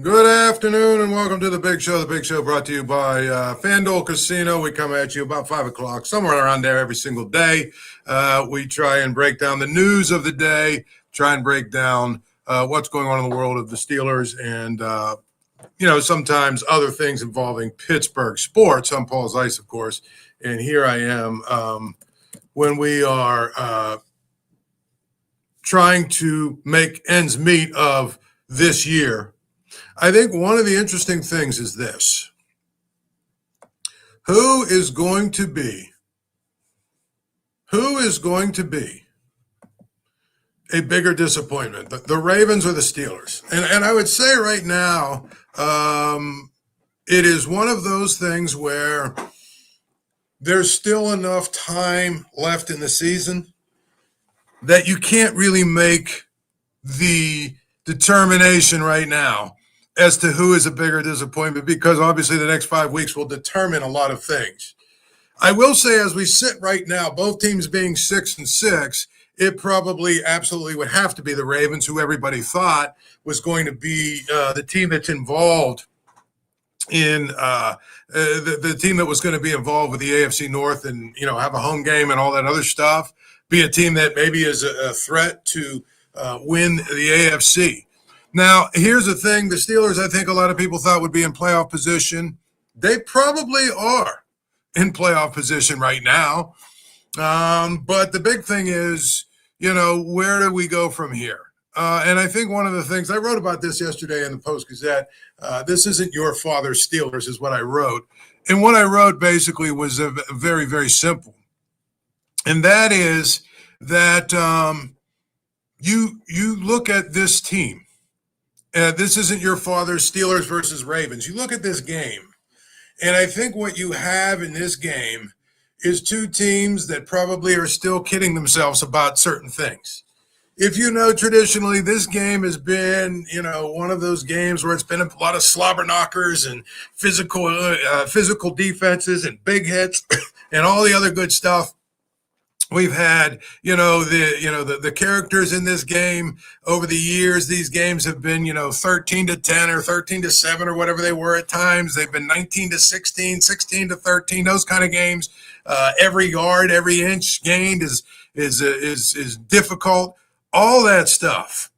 Good afternoon and welcome to The Big Show. The Big Show brought to you by FanDuel Casino. We come at you about 5 o'clock, somewhere around there every single day. We try and break down the news of the day, try and break down what's going on in the world of the Steelers and, sometimes other things involving Pittsburgh sports. I'm Paul Zeise, of course, and here I am when we are trying to make ends meet of this year. I think one of the interesting things is this. Who is going to be a bigger disappointment, the Ravens or the Steelers? And I would say right now, it is one of those things where there's still enough time left in the season that you can't really make the determination right now as to who is a bigger disappointment, because obviously the next 5 weeks will determine a lot of things. I will say, as we sit right now, both teams being 6-6, it probably absolutely would have to be the Ravens, who everybody thought was going to be the team that's involved in the team that was going to be involved with the AFC North and, have a home game and all that other stuff, be a team that maybe is a threat to win the AFC. Now, here's the thing. The Steelers, I think a lot of people thought would be in playoff position. They probably are in playoff position right now. But the big thing is, where do we go from here? And I think one of the things, I wrote about this yesterday in the Post-Gazette, this isn't your father's Steelers is what I wrote. And what I wrote basically was very, very simple. And that is that you look at this team. This isn't your father's Steelers versus Ravens. You look at this game, and I think what you have in this game is two teams that probably are still kidding themselves about certain things. If traditionally this game has been, one of those games where it's been a lot of slobber knockers and physical defenses and big hits and all the other good stuff. We've had, the characters in this game over the years. These games have been, 13-10 or 13-7 or whatever they were at times. They've been 19-16, 16-13, those kind of games. Every yard, every inch gained is difficult. All that stuff.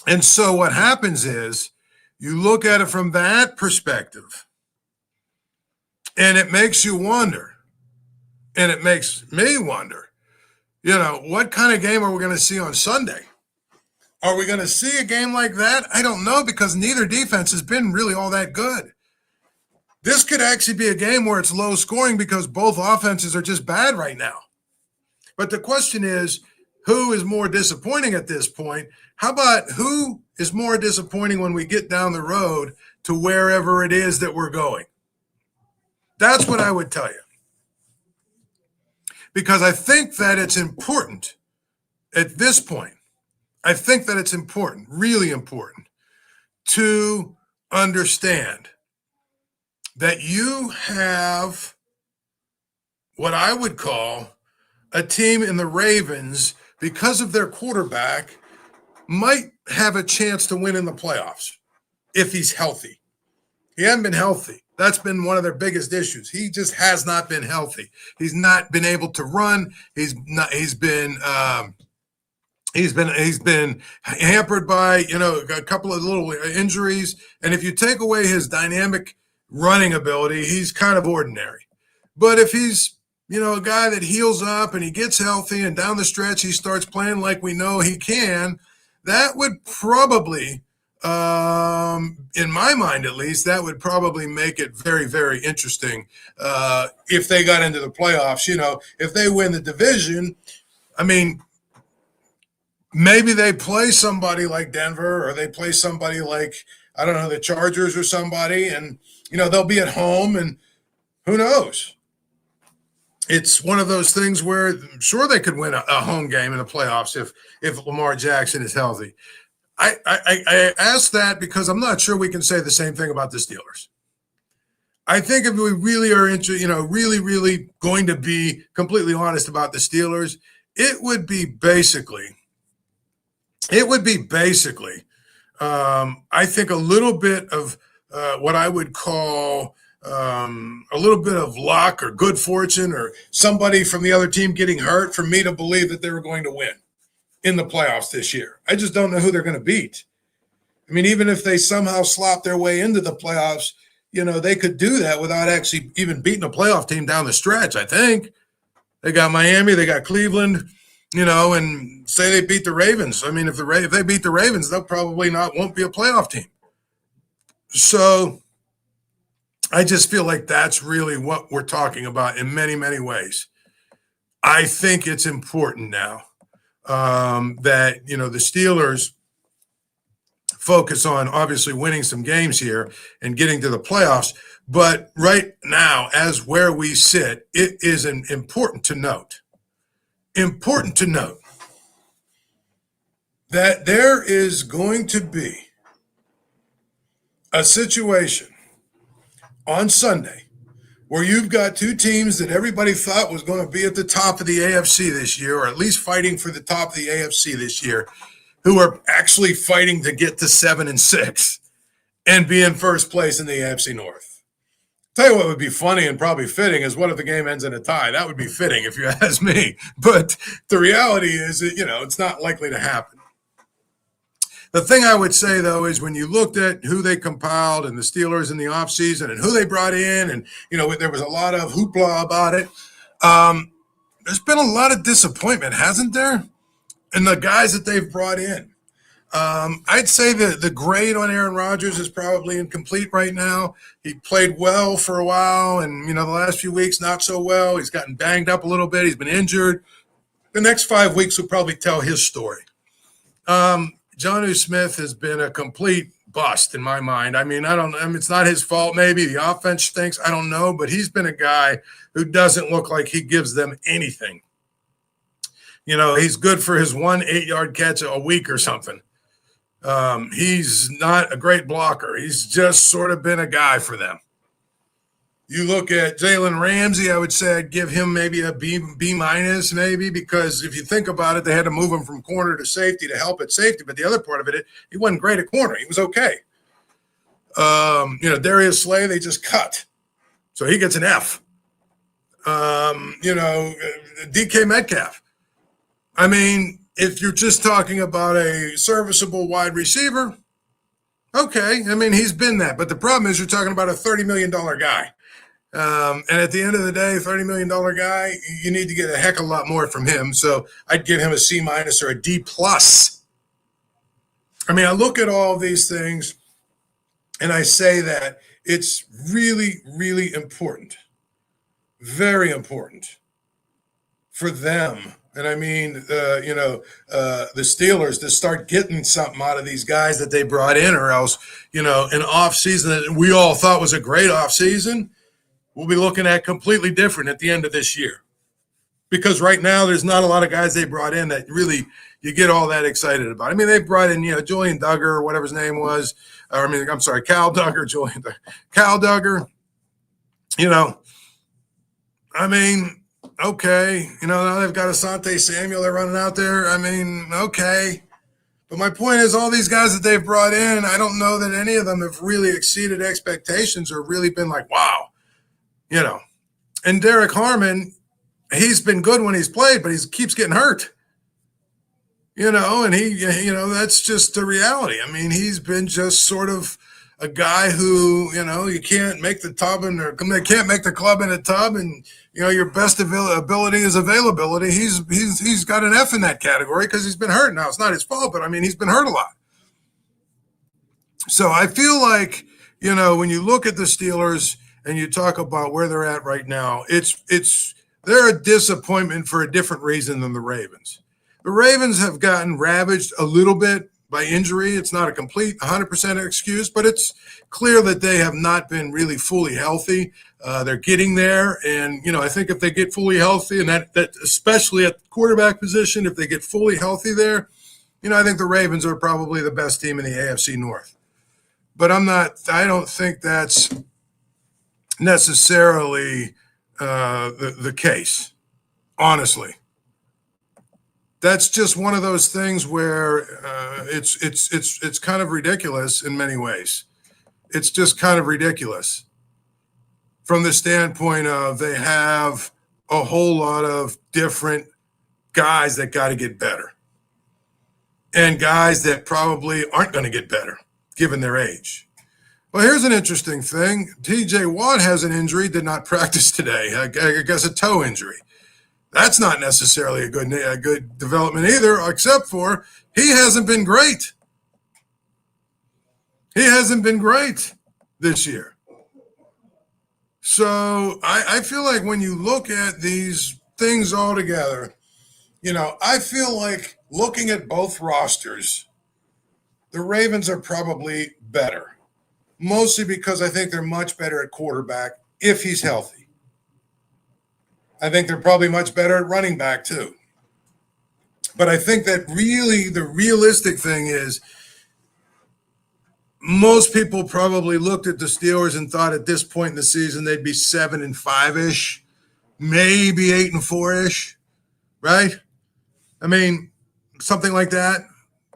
And so what happens is you look at it from that perspective, and it makes you wonder. And it makes me wonder, what kind of game are we going to see on Sunday? Are we going to see a game like that? I don't know, because neither defense has been really all that good. This could actually be a game where it's low scoring because both offenses are just bad right now. But the question is, who is more disappointing at this point? How about who is more disappointing when we get down the road to wherever it is that we're going? That's what I would tell you. Because I think that it's important at this point. I think that it's important, really important, to understand that you have what I would call a team in the Ravens, because of their quarterback, might have a chance to win in the playoffs if he's healthy. He hasn't been healthy. That's been one of their biggest issues. He just has not been healthy. He's not been able to run. He's been hampered by, a couple of little injuries. And if you take away his dynamic running ability, he's kind of ordinary. But if he's, a guy that heals up and he gets healthy and down the stretch he starts playing like we know he can, that would probably, in my mind at least, that would probably make it very, very interesting if they got into the playoffs. If they win the division, maybe they play somebody like Denver, or they play somebody like, I don't know, the Chargers or somebody, and, they'll be at home, and who knows? It's one of those things where I'm sure they could win a home game in the playoffs if Lamar Jackson is healthy. I ask that because I'm not sure we can say the same thing about the Steelers. I think if we really are really going to be completely honest about the Steelers, it would be basically I think a little bit of what I would call a little bit of luck or good fortune or somebody from the other team getting hurt for me to believe that they were going to win in the playoffs this year. I just don't know who they're going to beat. I mean, even if they somehow slop their way into the playoffs, they could do that without actually even beating a playoff team down the stretch, I think. They got Miami, they got Cleveland, and say they beat the Ravens. I mean, if they beat the Ravens, they'll probably won't be a playoff team. So I just feel like that's really what we're talking about in many, many ways. I think it's important now that, the Steelers focus on obviously winning some games here and getting to the playoffs. But right now, as where we sit, it is important to note that there is going to be a situation on Sunday where you've got two teams that everybody thought was going to be at the top of the AFC this year, or at least fighting for the top of the AFC this year, who are actually fighting to get to 7-6 and be in first place in the AFC North. Tell you what would be funny and probably fitting is what if the game ends in a tie? That would be fitting if you ask me. But the reality is that, it's not likely to happen. The thing I would say, though, is when you looked at who they compiled and the Steelers in the offseason and who they brought in, and, there was a lot of hoopla about it. There's been a lot of disappointment, hasn't there? And the guys that they've brought in. I'd say that the grade on Aaron Rodgers is probably incomplete right now. He played well for a while, and, the last few weeks, not so well. He's gotten banged up a little bit. He's been injured. The next 5 weeks will probably tell his story. Jonnu Smith has been a complete bust in my mind. I mean, it's not his fault. Maybe the offense stinks. I don't know, but he's been a guy who doesn't look like he gives them anything. He's good for his 1 8-yard catch a week or something. He's not a great blocker. He's just sort of been a guy for them. You look at Jalen Ramsey, I would say I'd give him maybe a B minus, maybe, because if you think about it, they had to move him from corner to safety to help at safety. But the other part of it, he wasn't great at corner. He was okay. Darius Slay, they just cut. So he gets an F. DK Metcalf. I mean, if you're just talking about a serviceable wide receiver, okay. I mean, he's been that. But the problem is you're talking about a $30 million guy. And at the end of the day, $30 million guy, you need to get a heck of a lot more from him. So I'd give him a C minus or a D plus. I mean, I look at all of these things and I say that it's really, really important, very important for them. And I mean, the Steelers to start getting something out of these guys that they brought in, or else, an offseason that we all thought was a great offseason, we'll be looking at completely different at the end of this year. Because right now, there's not a lot of guys they brought in that really you get all that excited about. I mean, they brought in, Julian Duggar, or whatever his name was. Cal Duggar, Julian Duggar. Cal Duggar, I mean, okay. Now they've got Asante Samuel they're running out there. I mean, okay. But my point is all these guys that they've brought in, I don't know that any of them have really exceeded expectations or really been like, wow. And Derrick Harmon, he's been good when he's played, but he keeps getting hurt. And he, that's just the reality. I mean, he's been just sort of a guy who, you can't make the tub they can't make the club in a tub, and your best ability is availability. He's got an F in that category because he's been hurt. Now it's not his fault, but I mean he's been hurt a lot. So I feel like when you look at the Steelers and you talk about where they're at right now, they're a disappointment for a different reason than the Ravens. The Ravens have gotten ravaged a little bit by injury. It's not a complete 100% excuse, but it's clear that they have not been really fully healthy. They're getting there. And, I think if they get fully healthy, and that especially at the quarterback position, if they get fully healthy there, I think the Ravens are probably the best team in the AFC North. But I don't think that's necessarily the case, honestly. That's just one of those things where it's kind of ridiculous in many ways. It's just kind of ridiculous from the standpoint of they have a whole lot of different guys that got to get better and guys that probably aren't going to get better given their age. Well, here's an interesting thing. TJ Watt has an injury, did not practice today. I guess a toe injury. That's not necessarily a good development either, except for he hasn't been great. He hasn't been great this year. So I feel like when you look at these things all together, I feel like looking at both rosters, the Ravens are probably better, mostly because I think they're much better at quarterback if he's healthy. I think they're probably much better at running back too. But I think that really the realistic thing is most people probably looked at the Steelers and thought at this point in the season they'd be 7-5-ish, maybe 8-4-ish, right? I mean, something like that,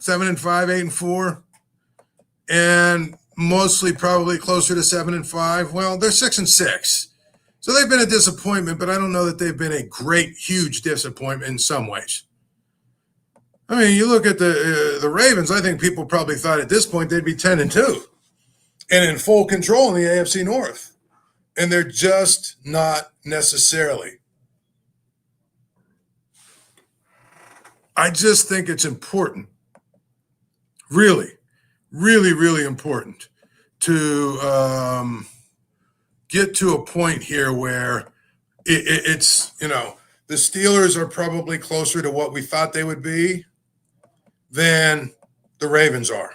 7-5, 8-4, and mostly probably closer to 7-5. Well, they're 6-6. So they've been a disappointment, but I don't know that they've been a great, huge disappointment in some ways. I mean, you look at the Ravens, I think people probably thought at this point they'd be 10-2 and in full control in the AFC North. And they're just not necessarily. I just think it's important, really, really, really important to get to a point here where it's, the Steelers are probably closer to what we thought they would be than the Ravens are.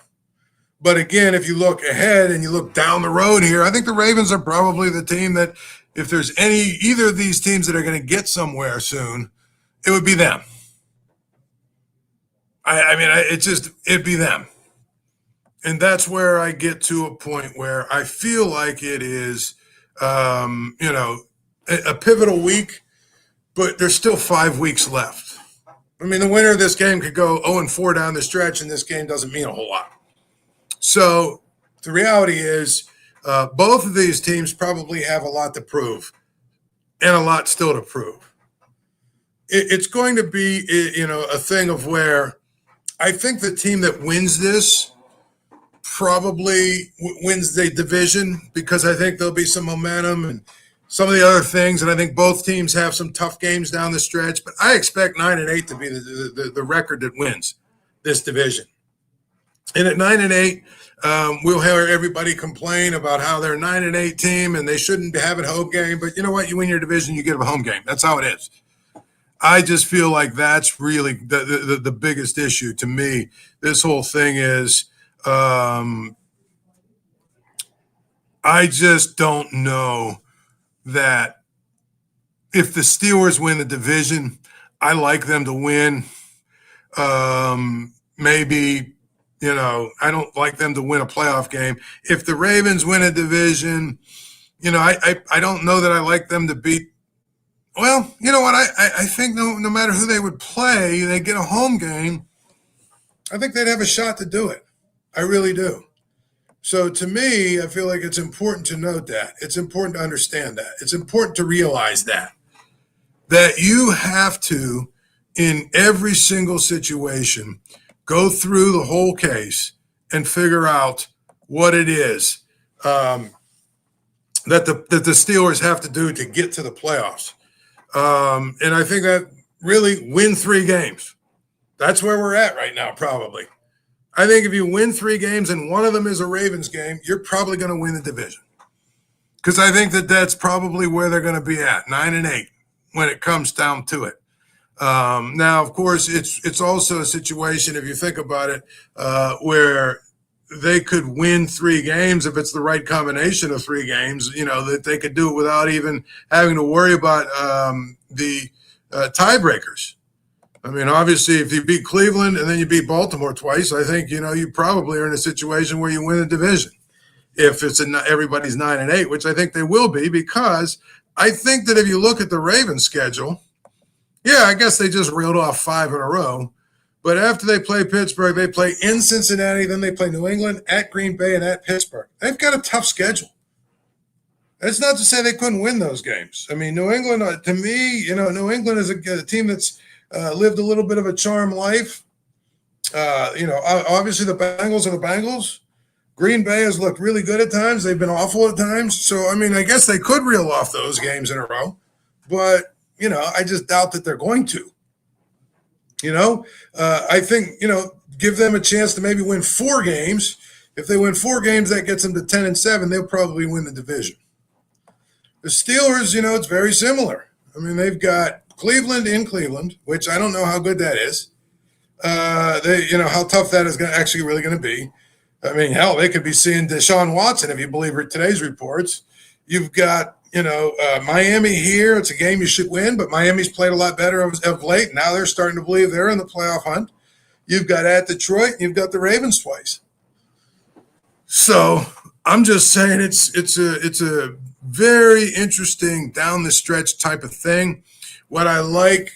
But again, if you look ahead and you look down the road here, I think the Ravens are probably the team that if there's either of these teams that are going to get somewhere soon, it would be them. It'd be them. And that's where I get to a point where I feel like it is, a pivotal week, but there's still 5 weeks left. I mean, the winner of this game could go 0-4 down the stretch, and this game doesn't mean a whole lot. So the reality is both of these teams probably have a lot to prove and a lot still to prove. It's going to be, a thing of where I think the team that wins this probably wins the division because I think there'll be some momentum and some of the other things, and I think both teams have some tough games down the stretch, but I expect 9-8 to be the record that wins this division. And at 9-8, we'll hear everybody complain about how they're a 9-8 team and they shouldn't be having a home game, but you know what? You win your division, you get a home game. That's how it is. I just feel like that's really the biggest issue to me. This whole thing is I just don't know that if the Steelers win the division, I like them to win. Maybe, I don't like them to win a playoff game. If the Ravens win a division, I don't know that I like them to beat. Well, you know what? I think no matter who they would play, they get a home game. I think they'd have a shot to do it. I really do. So to me, I feel like it's important to note that. It's important to understand that. It's important to realize that you have to, in every single situation, go through the whole case and figure out what it is that the Steelers have to do to get to the playoffs. And I think that really win 3 games. That's where we're at right now, probably. I think if you win 3 games and one of them is a Ravens game, you're probably going to win the division. Because I think that's probably where they're going to be at, 9-8, when it comes down to it. Now, of course, it's also a situation, if you think about it, where they could win 3 games if it's the right combination of 3 games, that they could do it without even having to worry about the tiebreakers. I mean, obviously, if you beat Cleveland and then you beat Baltimore twice, I think, you probably are in a situation where you win the division. If it's everybody's 9-8, which I think they will be, because I think that if you look at the Ravens schedule, Yeah, I guess they just reeled off 5 in a row. But after they play Pittsburgh, they play in Cincinnati, then they play New England, at Green Bay, and at Pittsburgh. They've got a tough schedule. That's not to say they couldn't win those games. I mean, New England, to me, New England is a team that's lived a little bit of a charmed life. Obviously the Bengals are the Bengals. Green Bay has looked really good at times. They've been awful at times. So, I mean, I guess they could reel off those games in a row. But, I just doubt that they're going to. I think, give them a chance to maybe win 4 games. If they win 4 games, that gets them to 10-7. They'll probably win the division. The Steelers, it's very similar. I mean, they've got Cleveland in Cleveland, which I don't know how good that is. How tough that is actually really going to be. I mean, hell, they could be seeing Deshaun Watson if you believe today's reports. You've got, Miami here. It's a game you should win, but Miami's played a lot better of late. Now they're starting to believe they're in the playoff hunt. You've got at Detroit. You've got the Ravens twice. So I'm just saying it's a very interesting down the stretch type of thing. What I like,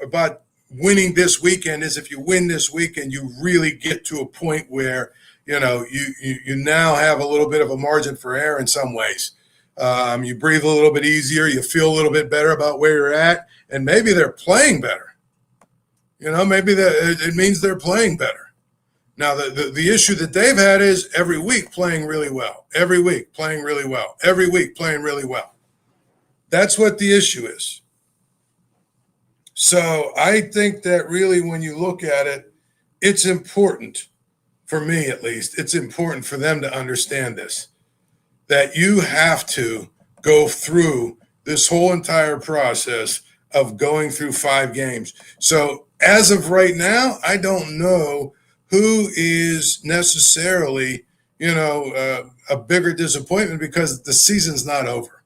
about winning this weekend is if you win this weekend, you really get to a point where, you now have a little bit of a margin for error in some ways. You breathe a little bit easier. You feel a little bit better about where you're at, and maybe they're playing better. Maybe it means they're playing better. Now, the issue that they've had is every week playing really well, every week playing really well, every week playing really well. That's what the issue is. So I think that really when you look at it, it's important, for me at least, it's important for them to understand this, that you have to go through this whole entire process of going through 5 games. So as of right now, I don't know who is necessarily, a bigger disappointment because the season's not over.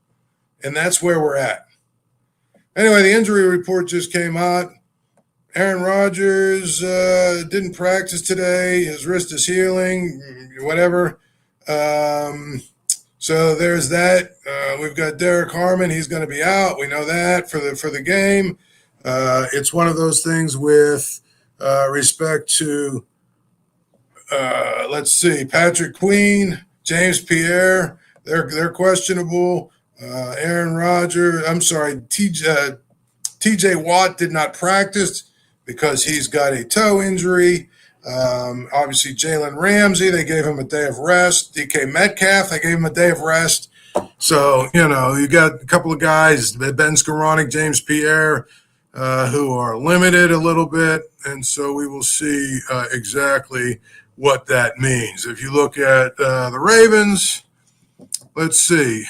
And that's where we're at. Anyway, the injury report just came out. Aaron Rodgers didn't practice today. His wrist is healing, whatever. So there's that. We've got Derrick Harmon. He's going to be out. We know that for the game. It's one of those things with respect to, let's see, Patrick Queen, James Pierre. They're questionable. Aaron Rodgers, TJ Watt did not practice because he's got a toe injury. Obviously, Jalen Ramsey, they gave him a day of rest. DK Metcalf, they gave him a day of rest. So, you got a couple of guys, Ben Skoranek, James Pierre, who are limited a little bit. And so we will see exactly what that means. If you look at the Ravens, let's see.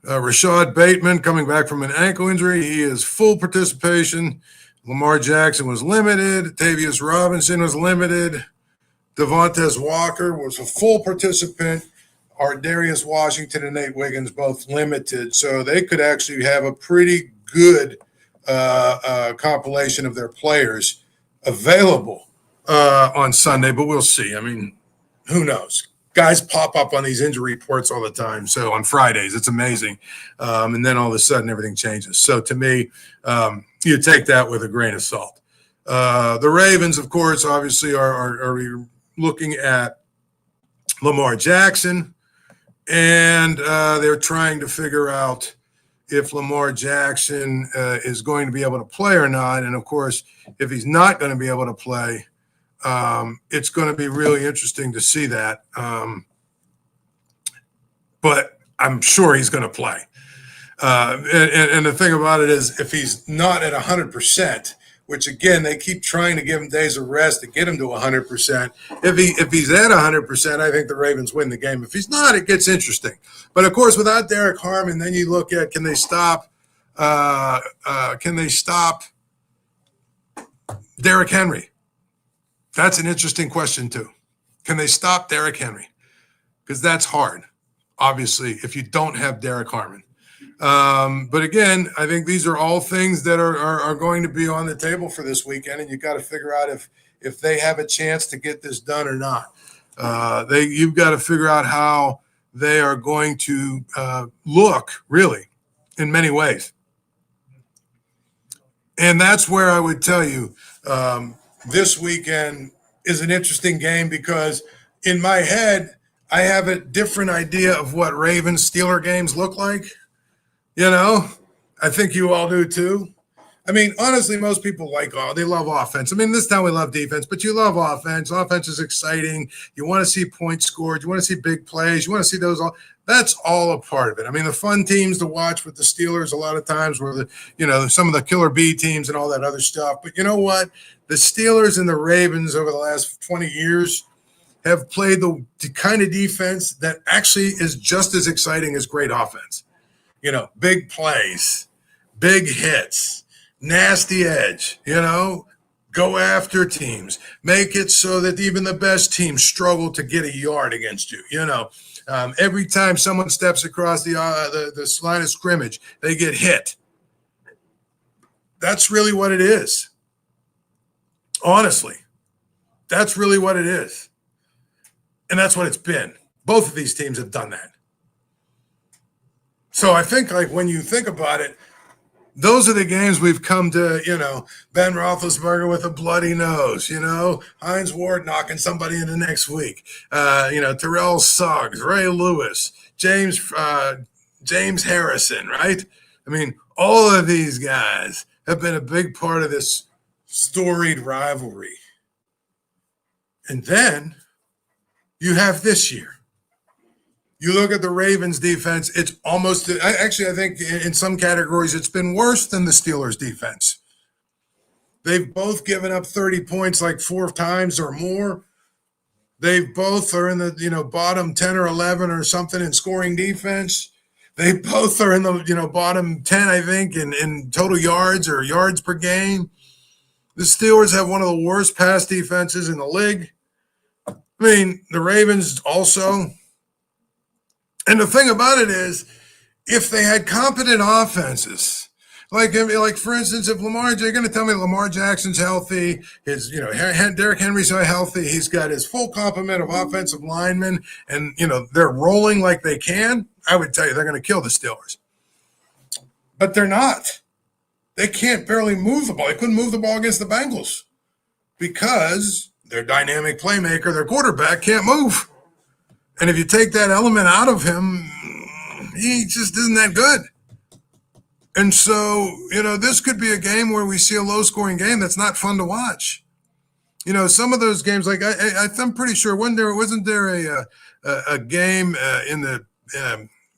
Rashad Bateman coming back from an ankle injury. He is full participation. Lamar Jackson was limited. Tavius Robinson was limited. Devontae Walker was a full participant. Darius Washington and Nate Wiggins both limited. So they could actually have a pretty good compilation of their players available on Sunday, but we'll see. I mean, who knows? Guys pop up on these injury reports all the time. So on Fridays, it's amazing. And then all of a sudden, everything changes. So to me, you take that with a grain of salt. The Ravens, of course, obviously are looking at Lamar Jackson, and they're trying to figure out if Lamar Jackson is going to be able to play or not. And, of course, if he's not going to be able to play, it's going to be really interesting to see that. But I'm sure he's going to play. And the thing about it is if he's not at 100%, which, again, they keep trying to give him days of rest to get him to 100%. If he's at 100%, I think the Ravens win the game. If he's not, it gets interesting. But, of course, without Derrick Harmon, then you look at can they stop Derrick Henry? That's an interesting question, too. Can they stop Derrick Henry? Because that's hard, obviously, if you don't have Derrick Harmon. But again, I think these are all things that are going to be on the table for this weekend, and you've got to figure out if they have a chance to get this done or not. You've got to figure out how they are going to look, really, in many ways. And that's where I would tell you this weekend is an interesting game because in my head, I have a different idea of what Ravens Steeler games look like. You know, I think you all do too. I mean, honestly, most people they love offense. I mean, this time we love defense, but you love offense. Offense is exciting. You want to see points scored. You want to see big plays. You want to see those all. That's all a part of it. I mean, the fun teams to watch with the Steelers a lot of times were some of the killer B teams and all that other stuff. But you know what? The Steelers and the Ravens over the last 20 years have played the kind of defense that actually is just as exciting as great offense. Big plays, big hits, nasty edge, go after teams, make it so that even the best teams struggle to get a yard against you. Every time someone steps across the line of scrimmage, they get hit. That's really what it is. Honestly, that's really what it is. And that's what it's been. Both of these teams have done that. So I think, when you think about it, those are the games we've come to, Ben Roethlisberger with a bloody nose, Hines Ward knocking somebody in the next week, Terrell Suggs, Ray Lewis, James Harrison, right? I mean, all of these guys have been a big part of this storied rivalry. And then you have this year. You look at the Ravens defense, it's almost – I think in some categories it's been worse than the Steelers defense. They've both given up 30 points like 4 times or more. They both are in the, bottom 10 or 11 or something in scoring defense. They both are in the, bottom 10, I think, in total yards or yards per game. The Steelers have one of the worst pass defenses in the league. I mean, the Ravens also – and the thing about it is, if they had competent offenses, like for instance, if you're going to tell me Lamar Jackson's healthy, Derrick Henry's so healthy, he's got his full complement of offensive linemen, and they're rolling like they can, I would tell you they're going to kill the Steelers. But they're not. They can't barely move the ball. They couldn't move the ball against the Bengals because their dynamic playmaker, their quarterback, can't move. And if you take that element out of him, he just isn't that good. And so, this could be a game where we see a low-scoring game that's not fun to watch. Some of those games, like I'm pretty sure, wasn't there a game in the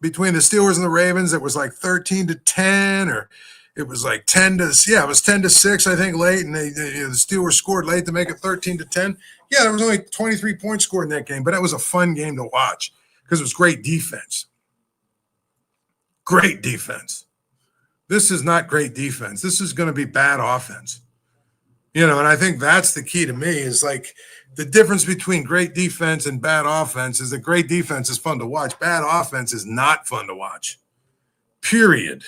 between the Steelers and the Ravens that was like 13-10, or it was like 10-6, I think, late, and the Steelers scored late to make it 13-10. Yeah, there was only 23 points scored in that game, but that was a fun game to watch because it was great defense. Great defense. This is not great defense. This is going to be bad offense. And I think that's the key to me is like the difference between great defense and bad offense is that great defense is fun to watch. Bad offense is not fun to watch. Period.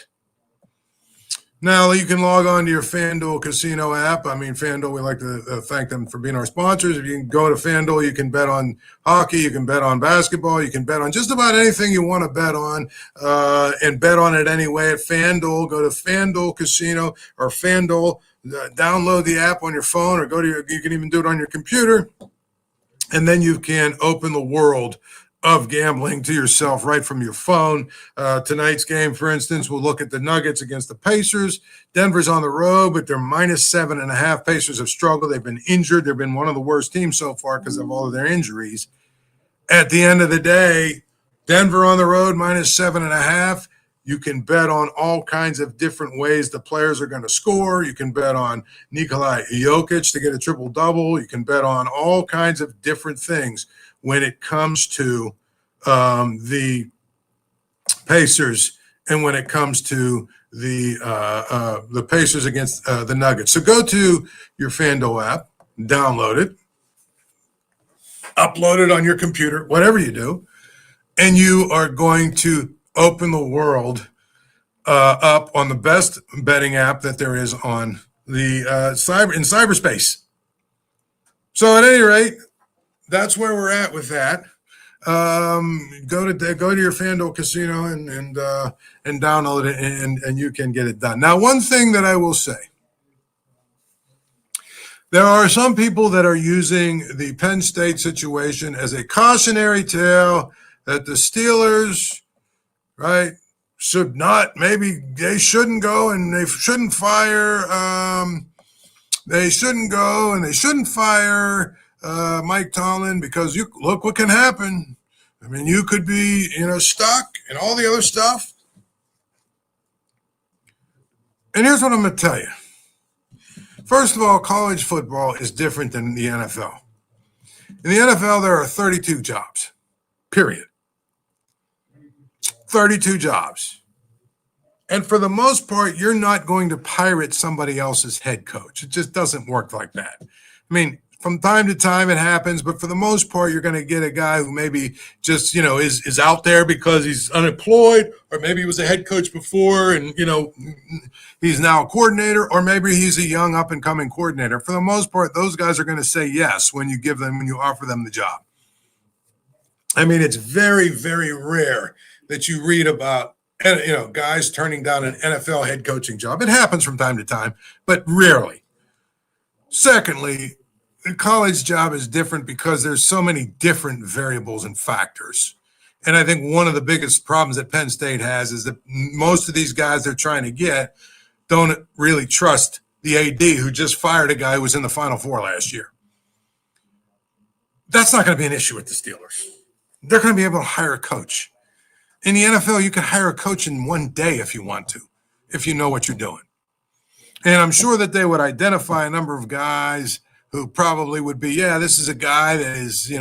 Now, you can log on to your FanDuel casino app. I mean, FanDuel, we like to thank them for being our sponsors. If you can go to FanDuel, you can bet on hockey, you can bet on basketball, you can bet on just about anything you want to bet on, and bet on it anyway at FanDuel. Go to FanDuel Casino or FanDuel, download the app on your phone, or you can even do it on your computer, and then you can open the world of gambling to yourself right from your phone. Tonight's game, for instance, we'll look at the Nuggets against the Pacers. Denver's on the road, but they're -7.5. Pacers have struggled. They've been injured. They've been one of the worst teams so far because of all of their injuries. At the end of the day, Denver on the road, -7.5. You can bet on all kinds of different ways the players are going to score. You can bet on Nikola Jokic to get a triple-double. You can bet on all kinds of different things when it comes to the Pacers and when it comes to the Pacers against the Nuggets. So go to your FanDuel app, download it, upload it on your computer, whatever you do, and you are going to open the world up on the best betting app that there is on the cyberspace. So at any rate, that's where we're at with that. Go to your FanDuel casino and download it, and you can get it done. Now, one thing that I will say, There are some people that are using the Penn State situation as a cautionary tale that the Steelers, right, should not, maybe they shouldn't go and they shouldn't fire, they shouldn't go and they shouldn't fire Mike Tomlin because you look what can happen. I mean, you could be, stuck and all the other stuff. And here's what I'm going to tell you. First of all, college football is different than the NFL. In the NFL, there are 32 jobs, period. 32 jobs. And for the most part, you're not going to pirate somebody else's head coach. It just doesn't work like that. I mean, from time to time it happens, but for the most part, you're going to get a guy who maybe just, is out there because he's unemployed, or maybe he was a head coach before and, he's now a coordinator, or maybe he's a young up-and-coming coordinator. For the most part, those guys are going to say yes when you offer them the job. I mean, it's very, very rare that you read about, guys turning down an NFL head coaching job. It happens from time to time, but rarely. Secondly, the college job is different because there's so many different variables and factors. And I think one of the biggest problems that Penn State has is that most of these guys they're trying to get don't really trust the AD who just fired a guy who was in the Final Four last year. That's not going to be an issue with the Steelers. They're going to be able to hire a coach. In the NFL, you can hire a coach in one day if you want to, if you know what you're doing. And I'm sure that they would identify a number of guys who probably would be, this is a guy that is,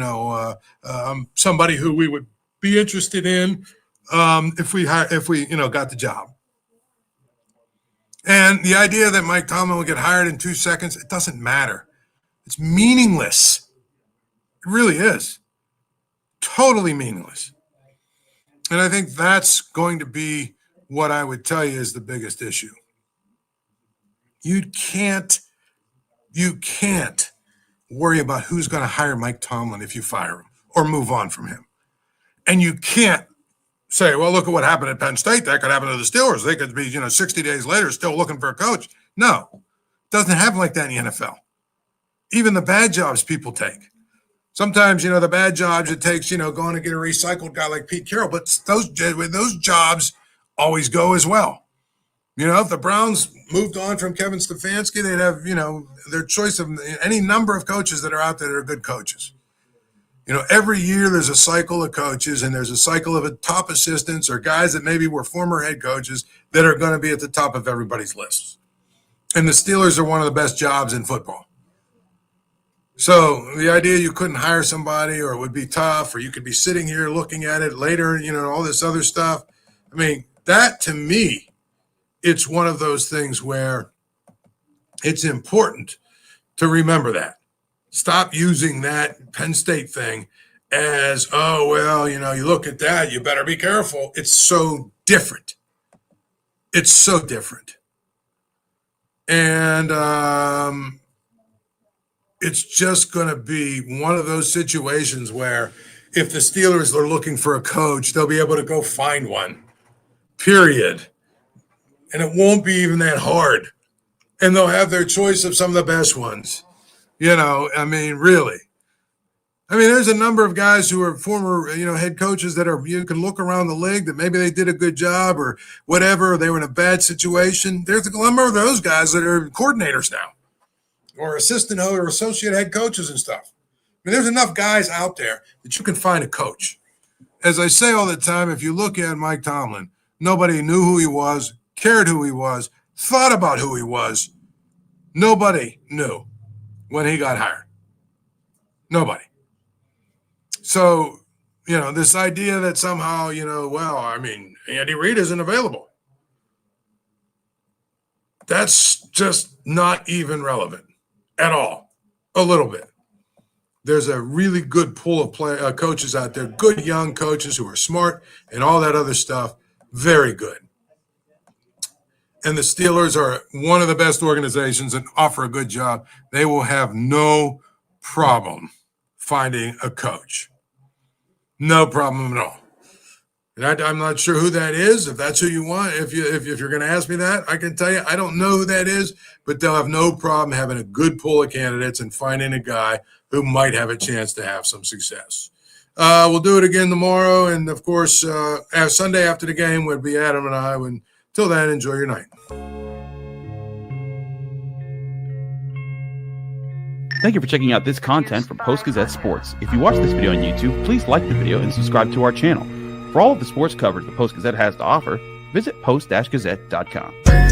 somebody who we would be interested in if we got the job. And the idea that Mike Tomlin will get hired in 2 seconds, it doesn't matter. It's meaningless. It really is. Totally meaningless. And I think that's going to be what I would tell you is the biggest issue. You can't worry about who's going to hire Mike Tomlin if you fire him or move on from him. And you can't say, well, look at what happened at Penn State. That could happen to the Steelers. They could be, 60 days later still looking for a coach. No, it doesn't happen like that in the NFL. Even the bad jobs people take. Sometimes, the bad jobs it takes, going to get a recycled guy like Pete Carroll. But those jobs always go as well. If the Browns moved on from Kevin Stefanski, they'd have, their choice of any number of coaches that are out there that are good coaches. Every year there's a cycle of coaches and there's a cycle of top assistants or guys that maybe were former head coaches that are going to be at the top of everybody's lists. And the Steelers are one of the best jobs in football. So the idea you couldn't hire somebody or it would be tough or you could be sitting here looking at it later, all this other stuff. I mean, that to me, it's one of those things where it's important to remember that. Stop using that Penn State thing as, you look at that, you better be careful. It's so different. It's so different. And it's just going to be one of those situations where if the Steelers are looking for a coach, they'll be able to go find one, period. And it won't be even that hard. And they'll have their choice of some of the best ones. Really. There's a number of guys who are former, head coaches that you can look around the league that maybe they did a good job or whatever, or they were in a bad situation. There's a number of those guys that are coordinators now or assistant or associate head coaches and stuff. There's enough guys out there that you can find a coach. As I say all the time, if you look at Mike Tomlin, nobody knew who he was, cared who he was, thought about who he was. Nobody knew when he got hired. Nobody. So, this idea that somehow, Andy Reid isn't available. That's just not even relevant at all. A little bit. There's a really good pool of coaches out there, good young coaches who are smart and all that other stuff. Very good. And the Steelers are one of the best organizations and offer a good job. They will have no problem finding a coach. No problem at all. And I'm not sure who that is. If that's who you want, if you're going to ask me that, I can tell you I don't know who that is. but they'll have no problem having a good pool of candidates and finding a guy who might have a chance to have some success. We'll do it again tomorrow. And, of course, Sunday after the game would be Adam and I. Until then, enjoy your night. Thank you for checking out this content from Post-Gazette Sports. If you watch this video on YouTube, please like the video and subscribe to our channel. For all of the sports coverage the Post-Gazette has to offer, visit post-gazette.com.